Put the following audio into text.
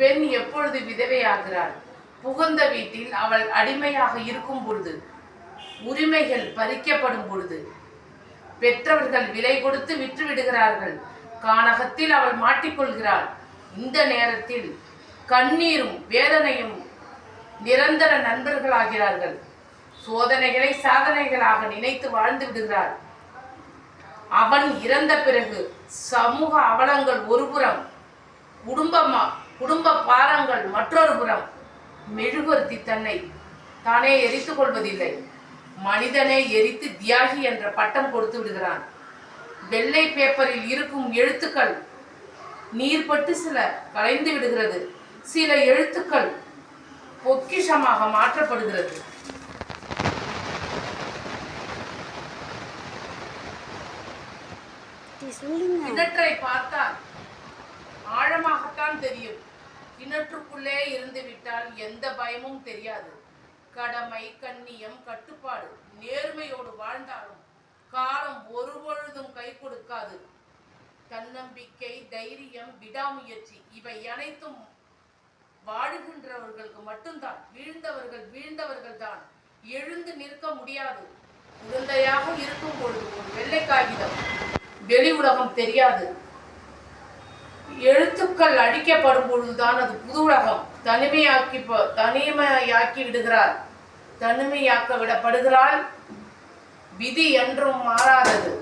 பெண் எப்பொழுது விதவையாகிறாள்? புகுந்த வீட்டில் அவள் அடிமையாக இருக்கும் பொழுது, உரிமைகள் பறிக்கப்படும் பொழுது, பெற்றவர்கள் விலை கொடுத்து விற்று விடுகிறார்கள். கானகத்தில் அவள் மாட்டிக்கொள்கிறாள். இந்த நேரத்தில் கண்ணீரும் வேதனையும் நிரந்தர நண்பர்களாகிறார்கள். சோதனைகளை சாதனைகளாக நினைத்து வாழ்ந்து விடுகிறாள். அவன் இறந்த பிறகு சமூக அவலங்கள் ஒருபுறம், குடும்ப பாரங்கள் மற்றொரு புறம். மெழுகுவர்த்தி தன்னை தானே எரித்துக் கொள்வதில்லை, மனிதனை எரித்து தியாகி என்ற பட்டம் கொடுத்து விடுகிறான். வெள்ளை பேப்பரில் இருக்கும் எழுத்துக்கள் நீர்பட்டு சில கலைந்து விடுகிறது. சில எழுத்துக்கள் பொக்கிஷமாக மாற்றப்படுகிறது. கிணற்றை பார்த்தால் ஆழமாகத்தான் தெரியும். கிணற்றுக்குள்ளே இருந்து விட்டால் எந்த பயமும் தெரியாது. கடமை, கண்ணியம், கட்டுப்பாடு, நேர்மையோடு வாழ்ந்தாலும் காலம் ஒருபொழுதும் கை கொடுக்காது. தன்னம்பிக்கை, தைரியம், விடாமுயற்சி இவை அனைத்தும் வாழுகின்றவர்களுக்கு மட்டும்தான். வீழ்ந்தவர்கள் தான். எழுந்து நிற்க முடியாது. குழந்தையாக இருக்கும் பொழுது ஒரு வெள்ளை காகிதம், வெளி உலகம் தெரியாது. எழுத்துக்கள் அழிக்கப்படும் பொழுதுதான் அது புது உலகம். தனிமையாக்கி விடுகிறார். தனிமையாக்க விடப்படுகிறாள். விதி என்றும் மாறாதது.